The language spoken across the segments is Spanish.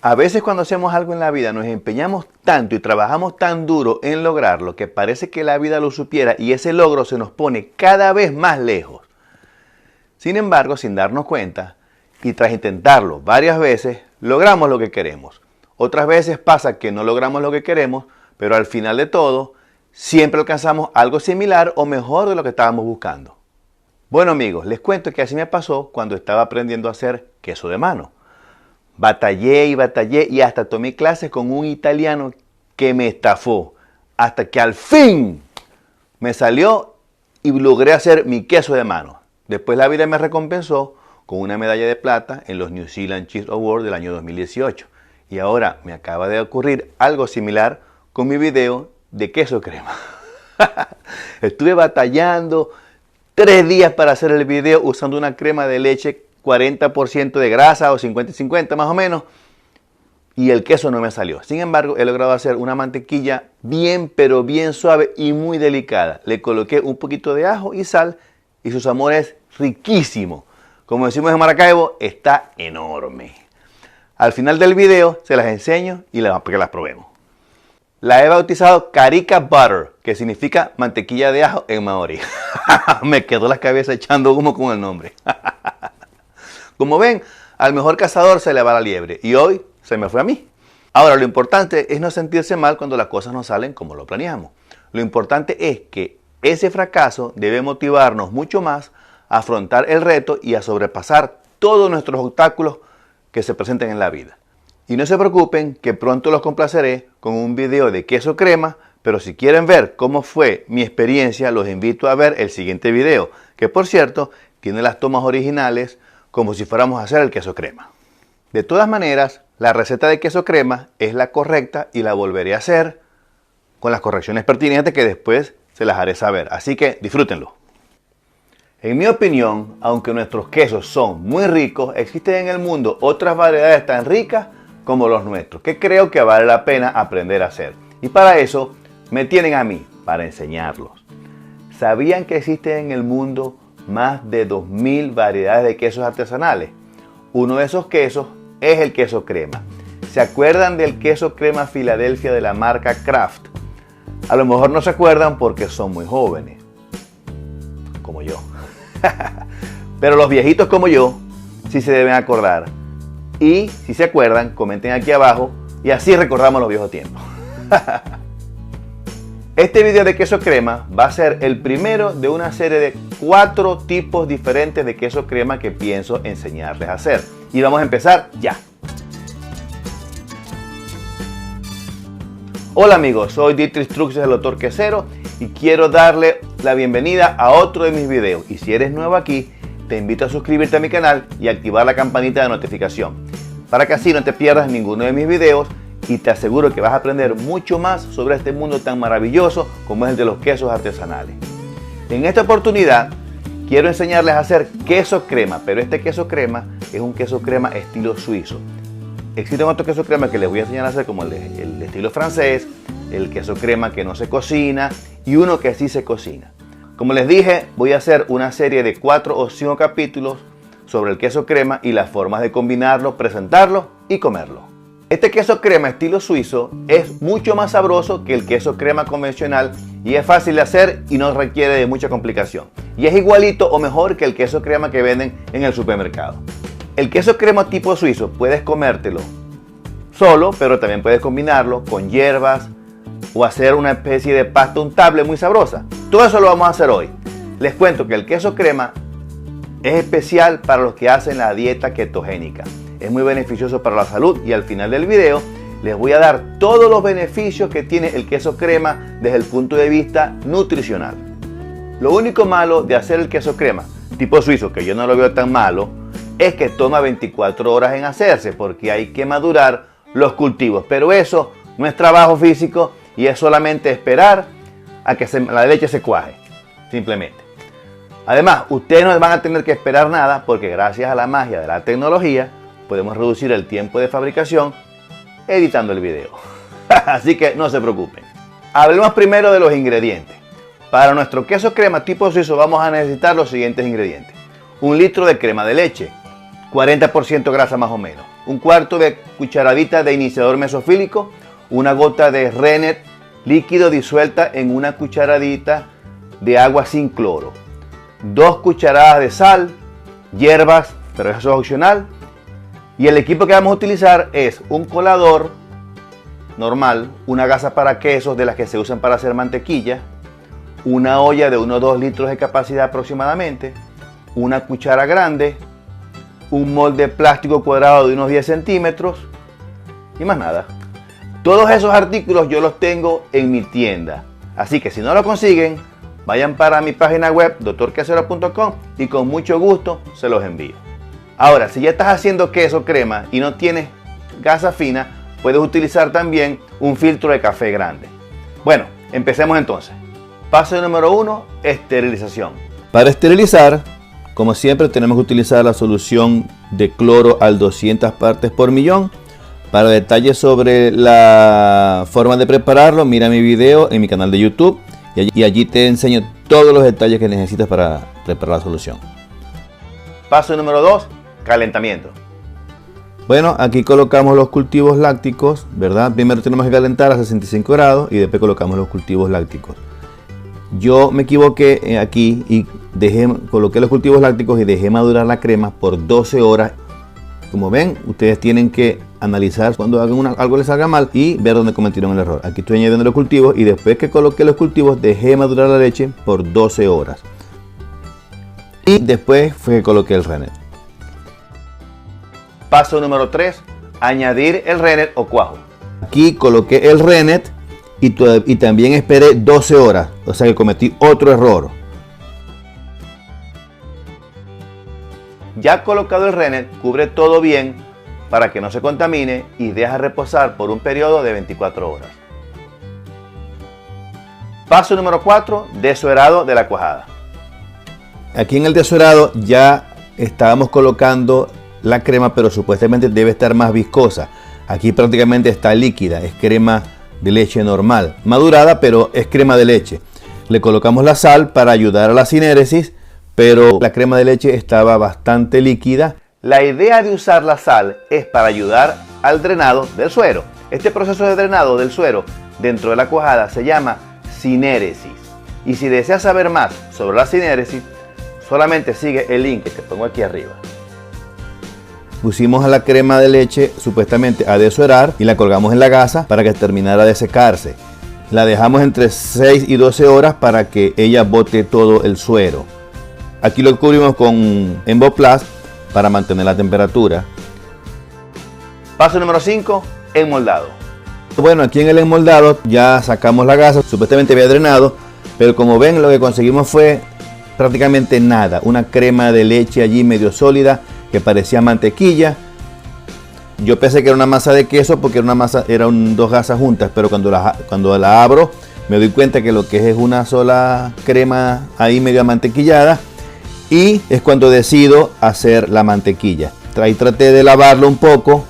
A veces cuando hacemos algo en la vida nos empeñamos tanto y trabajamos tan duro en lograrlo que parece que la vida lo supiera y ese logro se nos pone cada vez más lejos. Sin embargo, sin darnos cuenta y tras intentarlo varias veces, logramos lo que queremos. Otras veces pasa que no logramos lo que queremos, pero al final de todo, siempre alcanzamos algo similar o mejor de lo que estábamos buscando. Bueno amigos, les cuento que así me pasó cuando estaba aprendiendo a hacer queso de mano. Batallé y hasta tomé clases con un italiano que me estafó. Hasta que al fin me salió y logré hacer mi queso de mano. Después la vida me recompensó con una medalla de plata en los New Zealand Cheese Awards del año 2018. Y ahora me acaba de ocurrir algo similar con mi video de queso crema. Estuve batallando 3 días para hacer el video usando una crema de leche 40% de grasa o 50-50 más o menos. Y el queso no me salió. Sin embargo, he logrado hacer una mantequilla bien pero bien suave y muy delicada. Le coloqué un poquito de ajo y sal y su sabor es riquísimo. Como decimos en Maracaibo, está enorme. Al final del video se las enseño y para que las probemos. La he bautizado Carica Butter, que significa mantequilla de ajo en maorí. Me quedó la cabeza echando humo con el nombre. Como ven, al mejor cazador se le va la liebre y hoy se me fue a mí. Ahora, lo importante es no sentirse mal cuando las cosas no salen como lo planeamos. Lo importante es que ese fracaso debe motivarnos mucho más a afrontar el reto y a sobrepasar todos nuestros obstáculos que se presenten en la vida. Y no se preocupen que pronto los complaceré con un video de queso crema, pero si quieren ver cómo fue mi experiencia, los invito a ver el siguiente video, que por cierto, tiene las tomas originales como si fuéramos a hacer el queso crema. De todas maneras, la receta de queso crema es la correcta y la volveré a hacer con las correcciones pertinentes que después se las haré saber. Así que disfrútenlo. En mi opinión, aunque nuestros quesos son muy ricos, existen en el mundo otras variedades tan ricas como los nuestros, que creo que vale la pena aprender a hacer. Y para eso me tienen a mí, para enseñarlos. ¿Sabían que existen en el mundo más de 2000 variedades de quesos artesanales? Uno de esos quesos es el queso crema. ¿Se acuerdan del queso crema Filadelfia de la marca Kraft? A lo mejor no se acuerdan porque son muy jóvenes, como yo. Pero los viejitos como yo sí se deben acordar. Y si se acuerdan, comenten aquí abajo y así recordamos los viejos tiempos. Este video de queso crema va a ser el primero de una serie de 4 tipos diferentes de queso crema que pienso enseñarles a hacer. Y vamos a empezar ya. Hola amigos, soy Dietrich Truxes, el Doctor Quesero, y quiero darle la bienvenida a otro de mis videos. Y si eres nuevo aquí, te invito a suscribirte a mi canal y activar la campanita de notificación, para que así no te pierdas ninguno de mis videos y te aseguro que vas a aprender mucho más sobre este mundo tan maravilloso como es el de los quesos artesanales. En esta oportunidad quiero enseñarles a hacer queso crema, pero este queso crema es un queso crema estilo suizo. Existen otros quesos crema que les voy a enseñar a hacer como el de estilo francés, el queso crema que no se cocina y uno que sí se cocina. Como les dije, voy a hacer una serie de 4 o 5 capítulos sobre el queso crema y las formas de combinarlo, presentarlo y comerlo. Este queso crema estilo suizo es mucho más sabroso que el queso crema convencional y es fácil de hacer y no requiere de mucha complicación. Y es igualito o mejor que el queso crema que venden en el supermercado. El queso crema tipo suizo puedes comértelo solo, pero también puedes combinarlo con hierbas o hacer una especie de pasta untable muy sabrosa. Todo eso lo vamos a hacer hoy. Les cuento que el queso crema es especial para los que hacen la dieta ketogénica. Es muy beneficioso para la salud y al final del video les voy a dar todos los beneficios que tiene el queso crema desde el punto de vista nutricional. Lo único malo de hacer el queso crema tipo suizo, que yo no lo veo tan malo, es que toma 24 horas en hacerse porque hay que madurar los cultivos. Pero eso no es trabajo físico y es solamente esperar a que la leche se cuaje, simplemente. Además, ustedes no van a tener que esperar nada porque gracias a la magia de la tecnología podemos reducir el tiempo de fabricación editando el video. Así que no se preocupen. Hablemos primero de los ingredientes. Para nuestro queso crema tipo suizo vamos a necesitar los siguientes ingredientes. 1 litro de crema de leche, 40% grasa más o menos. un cuarto de cucharadita de iniciador mesofílico, una gota de Rennet líquido disuelta en una cucharadita de agua sin cloro, 2 cucharadas de sal, hierbas, pero eso es opcional. Y el equipo que vamos a utilizar es un colador normal, una gasa para quesos de las que se usan para hacer mantequilla, una olla de unos 2 litros de capacidad aproximadamente, una cuchara grande, un molde plástico cuadrado de unos 10 centímetros y más nada. Todos esos artículos yo los tengo en mi tienda, así que si no lo consiguen, vayan para mi página web drquesero.com y con mucho gusto se los envío. Ahora, si ya estás haciendo queso crema y no tienes gasa fina, puedes utilizar también un filtro de café grande. Bueno, empecemos entonces. Paso número 1, esterilización. Para esterilizar, como siempre, tenemos que utilizar la solución de cloro al 200 partes por millón. Para detalles sobre la forma de prepararlo, mira mi video en mi canal de YouTube y allí te enseño todos los detalles que necesitas para preparar la solución. Paso número 2, calentamiento. Bueno, aquí colocamos los cultivos lácticos, ¿verdad? Primero tenemos que calentar a 65 grados y después colocamos los cultivos lácticos. Yo me equivoqué aquí y coloqué los cultivos lácticos y dejé madurar la crema por 12 horas. Como ven, ustedes tienen que analizar cuando hagan algo les salga mal y ver dónde cometieron el error. Aquí estoy añadiendo los cultivos y después que coloqué los cultivos dejé madurar la leche por 12 horas. Y después fue que coloqué el Rennet. Paso número 3, añadir el Rennet o cuajo. Aquí coloqué el Rennet y también esperé 12 horas, o sea que cometí otro error. Ya colocado el Rennet, cubre todo bien para que no se contamine y deja reposar por un periodo de 24 horas. Paso número 4, desuerado de la cuajada. Aquí en el desuerado ya estábamos colocando la crema, pero supuestamente debe estar más viscosa. Aquí prácticamente está líquida, es crema de leche normal, madurada, pero es crema de leche. Le colocamos la sal para ayudar a la sinéresis, pero la crema de leche estaba bastante líquida. La idea de usar la sal es para ayudar al drenado del suero. Este proceso de drenado del suero dentro de la cuajada se llama sinéresis. Y si deseas saber más sobre la sinéresis, solamente sigue el link que te pongo aquí arriba. Pusimos a la crema de leche supuestamente a desuerar y la colgamos en la gasa para que terminara de secarse. La dejamos entre 6 y 12 horas para que ella bote todo el suero. Aquí lo cubrimos con Emboplast para mantener la temperatura. Paso número 5, enmoldado. Bueno, aquí en el enmoldado ya sacamos la gasa, supuestamente había drenado, pero como ven lo que conseguimos fue prácticamente nada. Una crema de leche allí medio sólida que parecía mantequilla. Yo pensé que era una masa de queso porque era una masa, eran 2 gasas juntas, pero cuando la abro me doy cuenta que lo que es una sola crema ahí medio mantequillada. Y es cuando decido hacer la mantequilla. Ahí traté de lavarlo un poco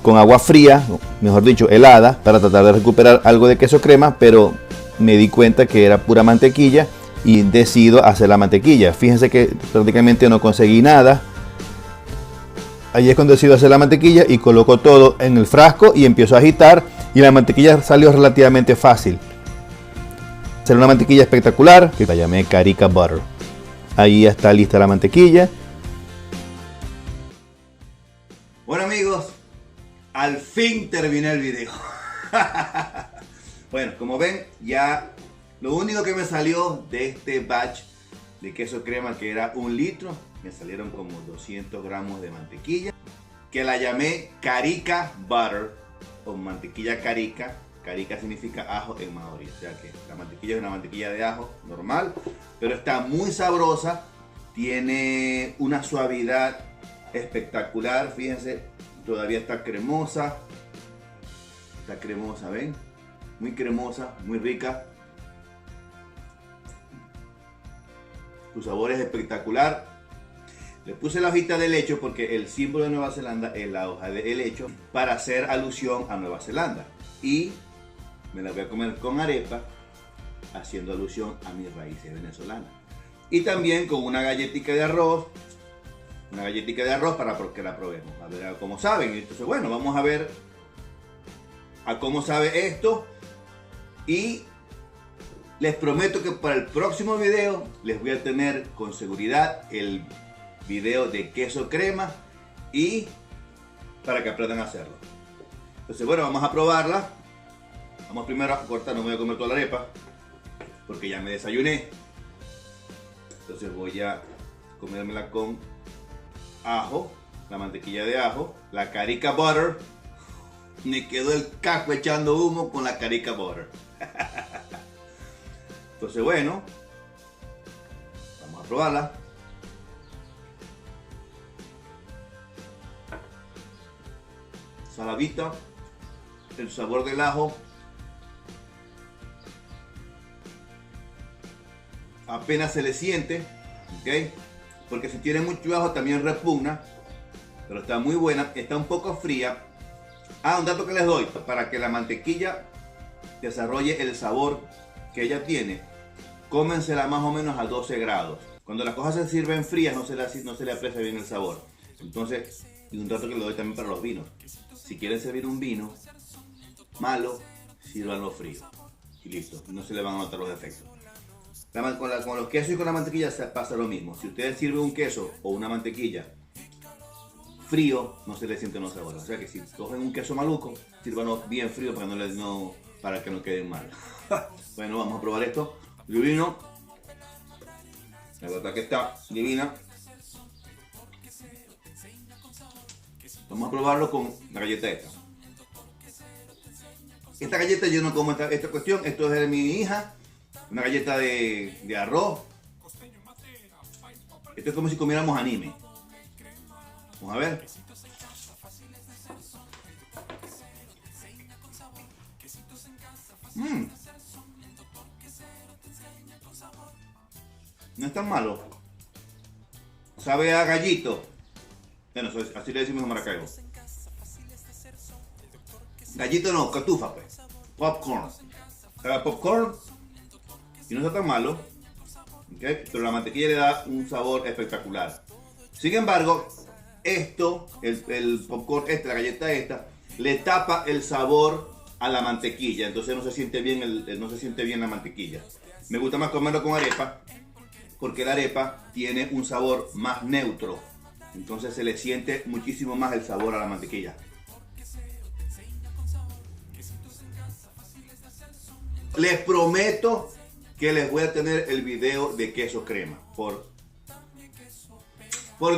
con agua fría, mejor dicho helada, para tratar de recuperar algo de queso crema, pero me di cuenta que era pura mantequilla y decido hacer la mantequilla. Fíjense que prácticamente no conseguí nada. Ahí es cuando decido hacer la mantequilla y coloco todo en el frasco y empiezo a agitar y la mantequilla salió relativamente fácil. Hacer una mantequilla espectacular que la llamé Carica Butter. Ahí ya está lista la mantequilla. Bueno amigos, al fin terminé el video. Bueno, como ven, ya lo único que me salió de este batch de queso crema, que era 1 litro, me salieron como 200 gramos de mantequilla, que la llamé Carica Butter o mantequilla carica. Carica significa ajo en maorí, o sea que la mantequilla es una mantequilla de ajo normal, pero está muy sabrosa, tiene una suavidad espectacular, fíjense, todavía está cremosa, ¿ven? Muy cremosa, muy rica. Su sabor es espectacular. Le puse la hojita de helecho porque el símbolo de Nueva Zelanda es la hoja de helecho para hacer alusión a Nueva Zelanda. Y me la voy a comer con arepa, haciendo alusión a mis raíces venezolanas. Y también con una galletita de arroz una galletita de arroz para que la probemos, a ver cómo saben. Entonces, bueno, vamos a ver a cómo sabe esto. Y les prometo que para el próximo video les voy a tener con seguridad el video de queso crema y para que aprendan a hacerlo. Entonces, bueno, vamos a probarla. Vamos primero a cortar, no voy a comer toda la arepa porque ya me desayuné. Entonces voy a comérmela con ajo, la mantequilla de ajo, la carica butter. Me quedó el caco echando humo con la carica butter. Entonces, bueno, vamos a probarla. Saladita, el sabor del ajo apenas se le siente, ¿ok? Porque si tiene mucho ajo también repugna, pero está muy buena, está un poco fría. Ah, un dato que les doy, para que la mantequilla desarrolle el sabor que ella tiene, cómensela más o menos a 12 grados. Cuando las cosas se sirven frías no se le aprecia bien el sabor. Entonces, y un dato que le doy también para los vinos. Si quieren servir un vino malo, sírvanlo frío. Y listo, no se le van a notar los defectos. Con los quesos y con la mantequilla pasa lo mismo. Si ustedes sirven un queso o una mantequilla frío, no se le sienten los sabores. O sea que si cogen un queso maluco, sírvanlo bien frío para que no queden mal. Bueno, vamos a probar esto. Divino. La verdad que está divina. Vamos a probarlo con la galleta esta. Esta galleta yo no como esta cuestión. Esto es de mi hija. Una galleta de arroz. Esto es como si comiéramos anime. Vamos a ver. No es tan malo. Sabe a gallito. Bueno, así le decimos en Maracaibo. Gallito no, catufa pues. Popcorn. Sabe a popcorn. Y no está tan malo. ¿Okay? Pero la mantequilla le da un sabor espectacular. Sin embargo, esto, el popcorn la galleta esta, le tapa el sabor a la mantequilla. Entonces no se siente bien la mantequilla. Me gusta más comerlo con arepa, porque la arepa tiene un sabor más neutro. Entonces se le siente muchísimo más el sabor a la mantequilla. Les prometo que les voy a tener el video de queso crema. Por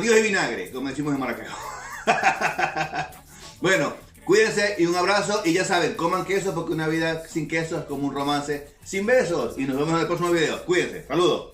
Dios y vinagre, como decimos en Maracaibo. Bueno, cuídense y un abrazo. Y ya saben, coman queso porque una vida sin queso es como un romance sin besos. Y nos vemos en el próximo video. Cuídense. Saludos.